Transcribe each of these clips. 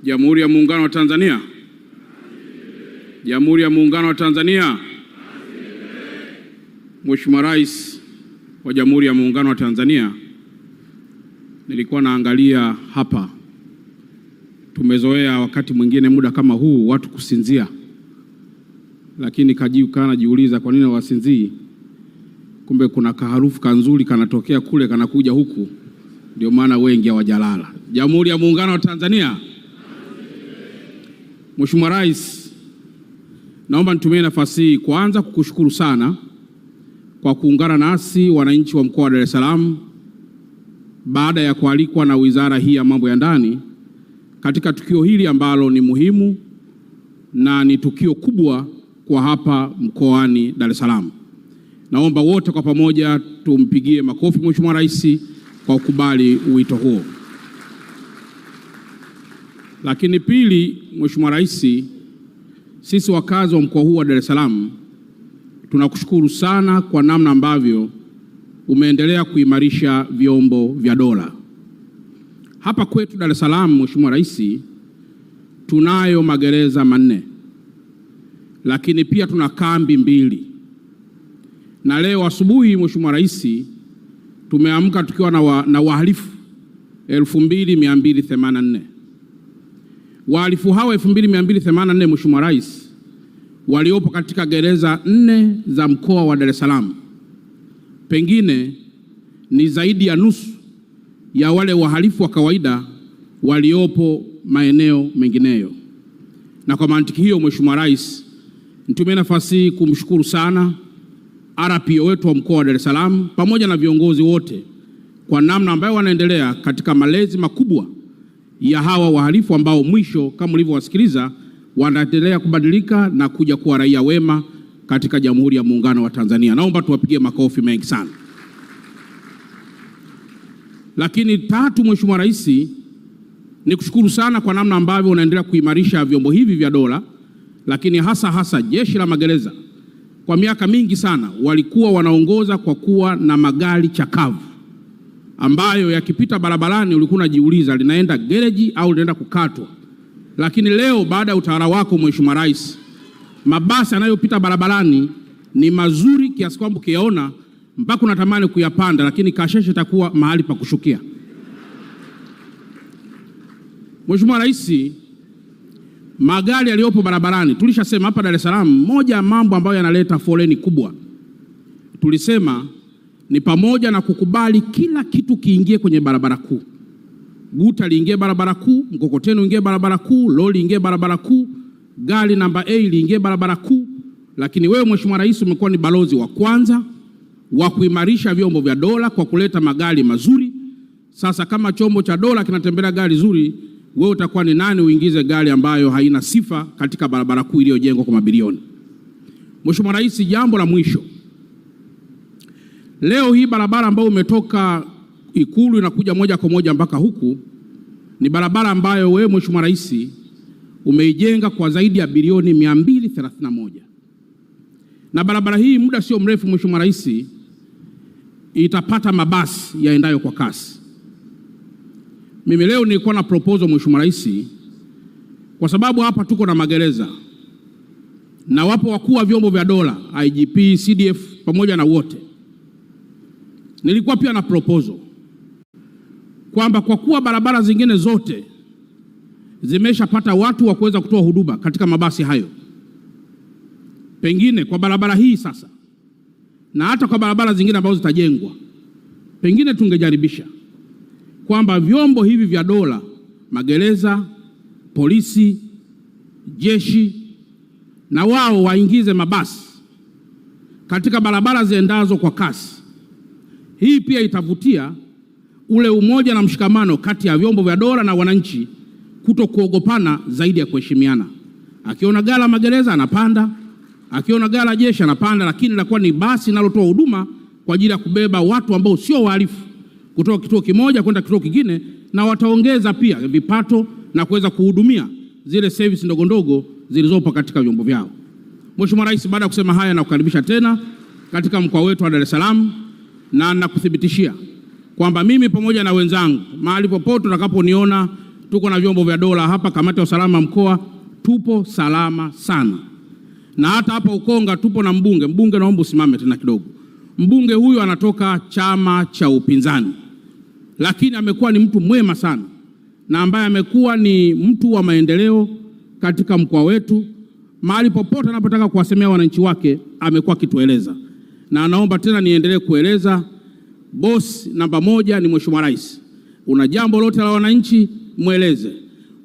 Jamhuri ya Muungano wa Tanzania. Jamhuri ya Muungano wa Tanzania. Mheshimiwa Rais wa Jamhuri ya Muungano wa Tanzania, nilikuwa naangalia hapa, tumezoea wakati mwingine muda kama huu watu kusinzia, lakini najiuliza kwa nini wasinzii? Kumbe kuna kaharufu kanzuri kanatokea kule kanakuja huku, ndio maana wengi hawajalala. Jamhuri ya Muungano wa Tanzania. Mheshimiwa Rais, naomba nitumie nafasi hii kwanza kukushukuru sana kwa kuungana nasi wananchi wa mkoa wa Dar es Salaam baada ya kualikwa na wizara hii ya mambo ya ndani katika tukio hili ambalo ni muhimu na ni tukio kubwa kwa hapa mkoani Dar es Salaam. Naomba wote kwa pamoja tumpigie makofi Mheshimiwa Rais kwa kukubali wito huo. Lakini pili, Mheshimiwa Rais, sisi wakazi wa mkoa huu wa Dar es Salaam tunakushukuru sana kwa namna ambavyo umeendelea kuimarisha vyombo vya dola. Hapa kwetu Dar es Salaam, Mheshimiwa Rais, tunayo magereza 4, lakini pia tuna kambi 2. Na leo asubuhi, Mheshimiwa Rais, tumeamka tukiwa na wahalifu 2284. Wahalifu hawa 2284, Mheshimiwa Rais, waliopo katika gereza 4 za mkoa wa Dar es Salaam, pengine ni zaidi ya nusu ya wale wahalifu wa kawaida waliopo maeneo mengineyo. Na kwa mantiki hiyo, Mheshimiwa Rais, nitumie nafasi hii kumshukuru sana RPO wetu wa mkoa wa Dar es Salaam pamoja na viongozi wote kwa namna ambayo wanaendelea katika malezi makubwa ya hawa wahalifu ambao mwisho kama ulivyowasikiliza wanaendelea kubadilika na kuja kuwa raia wema katika Jamhuri ya Muungano wa Tanzania. Naomba tuwapigie makofi mengi sana. Lakini tatu, Mheshimiwa Rais, ni kushukuru sana kwa namna ambavyo unaendelea kuimarisha vyombo hivi vya dola, lakini hasa Jeshi la Magereza. Kwa miaka mingi sana walikuwa wanaongoza kwa kuwa na magari chakavu ambayo yakipita barabarani ulikuwa unajiuliza linaenda gereji au linaenda kukatwa. Lakini leo baada ya utawala wako Mheshimiwa Rais, mabasi yanayopita barabarani ni mazuri kiasi kwamba ukiyaona mpaka unatamani kuyapanda, lakini kasheshe itakuwa mahali pa kushukia. Mheshimiwa Rais, magari yaliyopo barabarani, tulishasema hapa Dar es Salaam, moja ya mambo ambayo yanaleta foleni kubwa, tulisema ni pamoja na kukubali kila kitu kiingie kwenye barabara kuu. Guta liingie barabara kuu, mkokoteni uingie barabara kuu, lori ingie barabara kuu, gari namba A liingie barabara kuu. Lakini wewe Mheshimiwa Rais umekuwa ni balozi wa kwanza wa kuimarisha vyombo vya dola kwa kuleta magari mazuri. Sasa kama chombo cha dola kinatembelea gari zuri, wewe utakuwa ni nani uingize gari ambayo haina sifa katika barabara kuu iliyojengwa kwa mabilioni? Mheshimiwa Rais, jambo la mwisho, leo hii barabara ambayo umetoka Ikulu inakuja moja kwa moja mpaka huku ni barabara ambayo wewe Mheshimiwa Rais umeijenga kwa zaidi ya bilioni 231. Na barabara hii muda sio mrefu Mheshimiwa Rais itapata mabasi yaendayo kwa kasi. Mimi leo nilikuwa na proposal Mheshimiwa Rais, kwa sababu hapa tuko na magereza na wapo wakuu wa vyombo vya dola, IGP, CDF pamoja na wote. Nilikuwa pia na proposal kwamba kwa kuwa barabara zingine zote zimeshapata watu wa kuweza kutoa huduma katika mabasi hayo, pengine kwa barabara hii sasa na hata kwa barabara zingine ambazo zitajengwa, pengine tungejaribisha kwamba vyombo hivi vya dola, magereza, polisi, jeshi, na wao waingize mabasi katika barabara ziendazo kwa kasi. Hii pia itavutia ule umoja na mshikamano kati ya vyombo vya dola na wananchi, kuto kuogopana zaidi ya kuheshimiana. Akiona gari la magereza anapanda, akiona gari la jeshi anapanda, lakini linakuwa ni basi linalotoa huduma kwa ajili ya kubeba watu ambao sio wahalifu kutoka kituo kimoja kwenda kituo kingine, na wataongeza pia vipato na kuweza kuhudumia zile service ndogo ndogo zilizopo katika vyombo vyao. Mheshimiwa Rais, baada ya kusema haya, nakukaribisha tena katika mkoa wetu wa Dar es Salaam, na nakuthibitishia kwamba mimi pamoja na wenzangu mahali popote utakaponiona tuko na vyombo vya dola hapa, kamati ya usalama mkoa, tupo salama sana. Na hata hapa Ukonga tupo na mbunge. Mbunge, naomba usimame tena kidogo. Mbunge huyu anatoka chama cha upinzani, lakini amekuwa ni mtu mwema sana na ambaye amekuwa ni mtu wa maendeleo katika mkoa wetu. Mahali popote anapotaka kuwasemea wananchi wake amekuwa kitueleza, na naomba tena niendelee kueleza, boss namba 1 ni Mheshimiwa Rais. Una jambo lote la wananchi mweleze.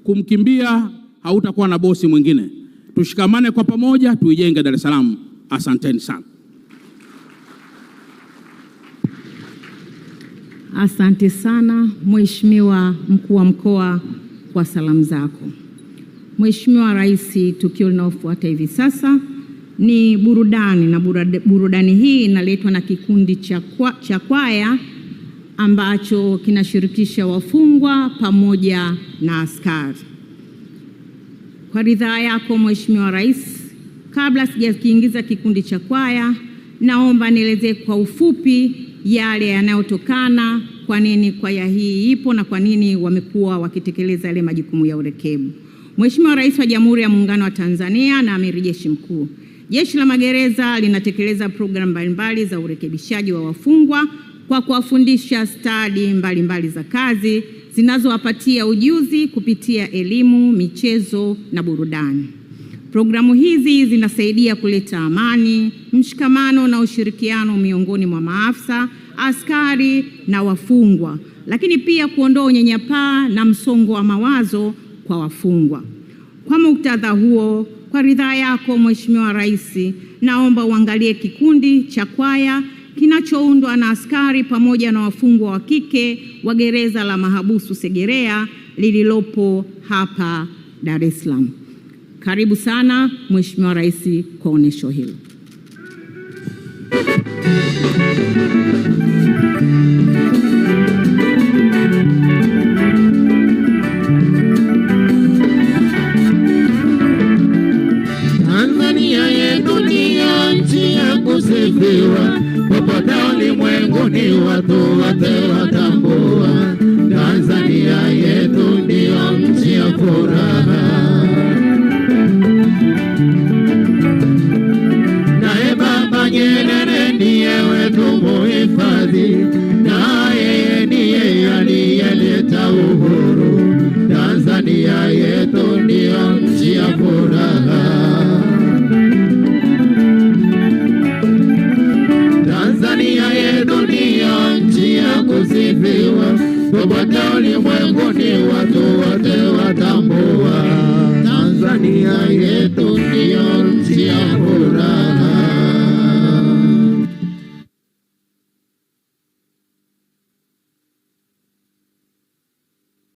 Kumkimbia hautakuwa na bosi mwingine. Tushikamane kwa pamoja, tuijenge Dar es Salaam. Asanteni sana. Asante sana Mheshimiwa Mkuu wa Mkoa kwa salamu zako. Mheshimiwa Rais, tukio linalofuata hivi sasa ni burudani, na burudani hii inaletwa na kikundi cha kwaya ambacho kinashirikisha wafungwa pamoja na askari. Kwa ridhaa yako Mheshimiwa Rais, kabla sijakiingiza kikundi cha kwaya, naomba nieleze kwa ufupi yale yanayotokana, kwa nini kwaya hii ipo na kwa nini wamekuwa wakitekeleza yale majukumu ya urekebu. Mheshimiwa Rais wa Jamhuri ya Muungano wa Tanzania na Amiri Jeshi Mkuu, Jeshi la Magereza linatekeleza programu mbalimbali za urekebishaji wa wafungwa kwa kuwafundisha stadi mbalimbali za kazi zinazowapatia ujuzi kupitia elimu, michezo na burudani. Programu hizi zinasaidia kuleta amani, mshikamano na ushirikiano miongoni mwa maafisa, askari na wafungwa, lakini pia kuondoa unyanyapaa na msongo wa mawazo kwa wafungwa. Kwa muktadha huo, kwa ridhaa yako Mheshimiwa Rais, naomba uangalie kikundi cha kwaya kinachoundwa na askari pamoja na wafungwa wa kike wa Gereza la Mahabusu Segerea lililopo hapa Dar es Salaam. Karibu sana Mheshimiwa Rais kwa onyesho hilo. Tanzania yetu ni nchi ya kusifiwa, popote ulimwenguni watu wote watambua. Tanzania yetu ndio nchi ya furaha. Naye Baba Nyerere ndiye wetu muhifadhi, na yeye ndiye aliyeleta uhuru. Tanzania yetu ndio nchi ya furaha. Tanzania yetu ndio nchi ya kusifiwa, popote ulimwenguni watu wote watambua. Tanzania yetu